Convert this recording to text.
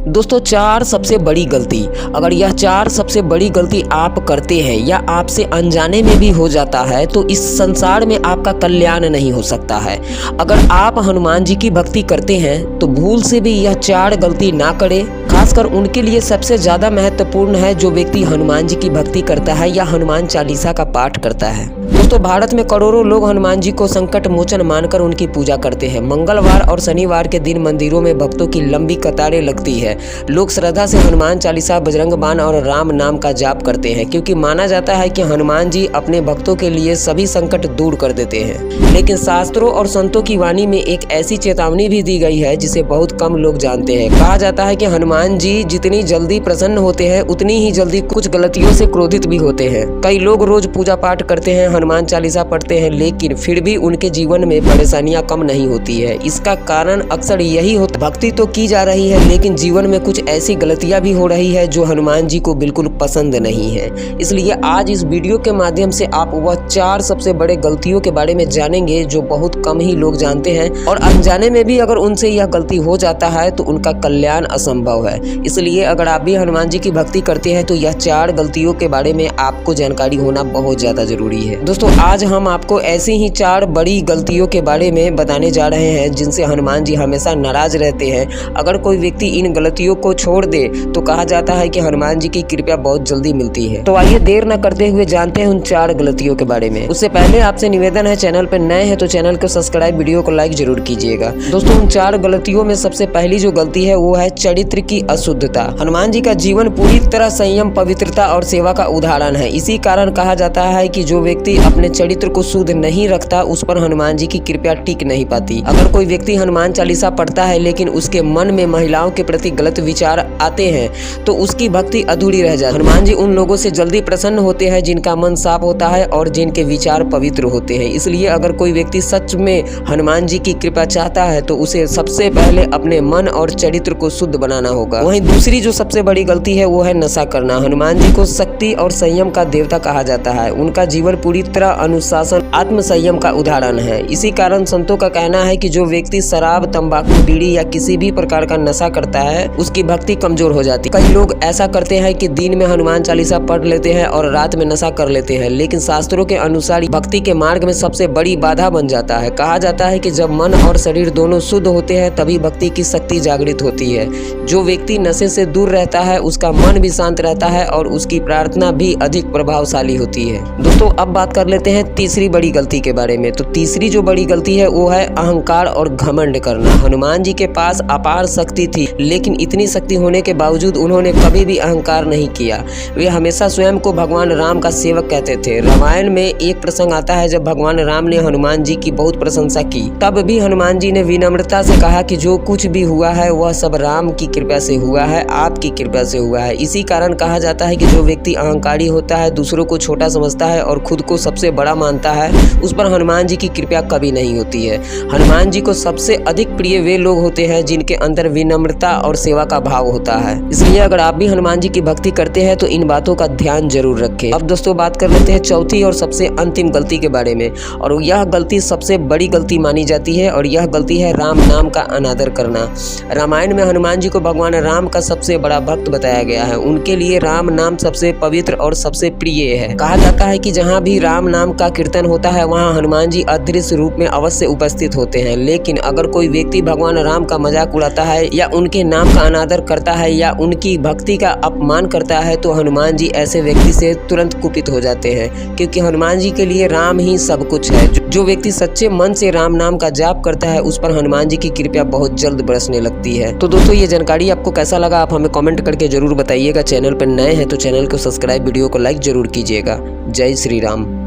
दोस्तों, 4 सबसे बड़ी गलती। अगर यह 4 सबसे बड़ी गलती आप करते हैं या आपसे अनजाने में भी हो जाता है तो इस संसार में आपका कल्याण नहीं हो सकता है। अगर आप हनुमान जी की भक्ति करते हैं तो भूल से भी यह 4 गलती ना करें। खासकर उनके लिए सबसे ज़्यादा महत्वपूर्ण है जो व्यक्ति हनुमान जी की भक्ति करता है या हनुमान चालीसा का पाठ करता है। दोस्तों, भारत में करोड़ों लोग हनुमान जी को संकट मोचन मानकर उनकी पूजा करते हैं। मंगलवार और शनिवार के दिन मंदिरों में भक्तों की लंबी कतारें लगती है। लोग श्रद्धा से हनुमान चालीसा, बजरंग बाण और राम नाम का जाप करते हैं क्योंकि माना जाता है कि हनुमान जी अपने भक्तों के लिए सभी संकट दूर कर देते हैं। लेकिन शास्त्रों और संतों की वाणी में एक ऐसी चेतावनी भी दी गई है जिसे बहुत कम लोग जानते हैं। कहा जाता है कि हनुमान जी जितनी जल्दी प्रसन्न होते हैं उतनी ही जल्दी कुछ गलतियों से क्रोधित भी होते हैं। कई लोग रोज पूजा पाठ करते हैं, हनुमान चालीसा पढ़ते हैं, लेकिन फिर भी उनके जीवन में परेशानियां कम नहीं होती है। इसका कारण अक्सर यही होता है, भक्ति तो की जा रही है लेकिन जीवन में कुछ ऐसी गलतियां भी हो रही है जो हनुमान जी को बिल्कुल पसंद नहीं है। इसलिए आज इस वीडियो के माध्यम से आप वह 4 सबसे बड़े गलतियों के बारे में जानेंगे जो बहुत कम ही लोग जानते हैं, और अनजाने में भी अगर उनसे यह गलती हो जाता है तो उनका कल्याण असंभव है। इसलिए अगर आप भी हनुमान जी की भक्ति करते हैं तो यह 4 गलतियों के बारे में आपको जानकारी होना बहुत ज्यादा जरूरी है। दोस्तों, आज हम आपको ऐसी ही 4 बड़ी गलतियों के बारे में बताने जा रहे हैं जिनसे हनुमान जी हमेशा नाराज रहते हैं। अगर कोई व्यक्ति इन गलतियों को छोड़ दे तो कहा जाता है कि हनुमान जी की कृपा बहुत जल्दी मिलती है। तो आइए देर न करते हुए जानते हैं उन 4 गलतियों के बारे में। उससे पहले आपसे निवेदन है, चैनल पर नए हैं तो चैनल को सब्सक्राइब, वीडियो को लाइक जरूर कीजिएगा। दोस्तों, उन 4 गलतियों में सबसे पहली जो गलती है वो है चरित्र की अशुद्धता। हनुमान जी का जीवन पूरी तरह संयम, पवित्रता और सेवा का उदाहरण है। इसी कारण कहा जाता है कि जो व्यक्ति अपने चरित्र को शुद्ध नहीं रखता उस पर हनुमान जी की कृपा टिक नहीं पाती। अगर कोई व्यक्ति हनुमान चालीसा पढ़ता है लेकिन उसके मन में महिलाओं के प्रति गलत विचार आते हैं तो उसकी भक्ति अधूरी रह जाती है। हनुमान जी उन लोगों से जल्दी प्रसन्न होते हैं जिनका मन साफ होता है और जिनके विचार पवित्र होते हैं। इसलिए अगर कोई व्यक्ति सच में हनुमान जी की कृपा चाहता है तो उसे सबसे पहले अपने मन और चरित्र को शुद्ध बनाना होगा। वहीं दूसरी जो सबसे बड़ी गलती है वो है नशा करना। हनुमान जी को शक्ति और संयम का देवता कहा जाता है। उनका जीवन पूरी तरह अनुशासन, आत्म संयम का उदाहरण है। इसी कारण संतों का कहना है कि जो व्यक्ति शराब, तंबाकू, बीड़ी या किसी भी प्रकार का नशा करता है उसकी भक्ति कमजोर हो जाती है। कई लोग ऐसा करते हैं कि दिन में हनुमान चालीसा पढ़ लेते हैं और रात में नशा कर लेते हैं, लेकिन शास्त्रों के अनुसार भक्ति के मार्ग में सबसे बड़ी बाधा बन जाता है। कहा जाता है कि जब मन और शरीर दोनों शुद्ध होते हैं तभी भक्ति की शक्ति जागृत होती है। जो व्यक्ति नशे से दूर रहता है उसका मन भी शांत रहता है और उसकी प्रार्थना भी अधिक प्रभावशाली होती है। दोस्तों, अब बात कर लेते हैं तीसरी बड़ी गलती के बारे में। तो तीसरी जो बड़ी गलती है वो है अहंकार और घमंड करना। हनुमान जी के पास अपार शक्ति थी लेकिन इतनी शक्ति होने के बावजूद उन्होंने कभी भी अहंकार नहीं किया। वे हमेशा स्वयं को भगवान राम का सेवक कहते थे। रामायण में एक प्रसंग आता है जब भगवान राम ने हनुमान जी की बहुत प्रशंसा की। तब भी हनुमान जी ने विनम्रता से कहा कि जो कुछ भी हुआ है वह सब राम की कृपा से हुआ है, आपकी कृपा से हुआ है। इसी कारण कहा जाता है कि जो व्यक्ति अहंकारी होता है, दूसरों को छोटा समझता है और खुद को सबसे बड़ा मानता है, उस पर हनुमान जी की कृपा कभी नहीं होती है। हनुमान जी को सबसे अधिक प्रिय वे लोग होते हैं जिनके अंदर विनम्रता और सेवा का भाव होता है। इसलिए अगर आप भी हनुमान जी की भक्ति करते हैं तो इन बातों का ध्यान जरूर रखें। अब दोस्तों, बात कर लेते हैं चौथी और सबसे अंतिम गलती के बारे में, और यह गलती सबसे बड़ी गलती मानी जाती है और यह गलती है राम नाम का अनादर करना। रामायण में हनुमान जी को भगवान राम का सबसे बड़ा भक्त बताया गया है। उनके लिए राम नाम सबसे पवित्र और सबसे प्रिय है। कहा जाता है कि जहाँ भी राम नाम का कीर्तन होता है वहाँ हनुमान जी अदृश्य रूप में अवश्य उपस्थित होते हैं। लेकिन अगर कोई व्यक्ति भगवान राम का मजाक उड़ाता है या उनके नाम का अनादर करता है या उनकी भक्ति का अपमान करता है तो हनुमान जी ऐसे व्यक्ति से तुरंत कुपित हो जाते हैं, क्योंकि हनुमान जी के लिए राम ही सब कुछ है। जो व्यक्ति सच्चे मन से राम नाम का जाप करता है उस पर हनुमान जी की कृपा बहुत जल्द बरसने लगती है। तो दोस्तों, ये जानकारी आपको कैसा लगा आप हमें कमेंट करके जरूर बताइएगा। चैनल पर नए हैं तो चैनल को सब्सक्राइब, वीडियो को लाइक जरूर कीजिएगा। जय श्री राम।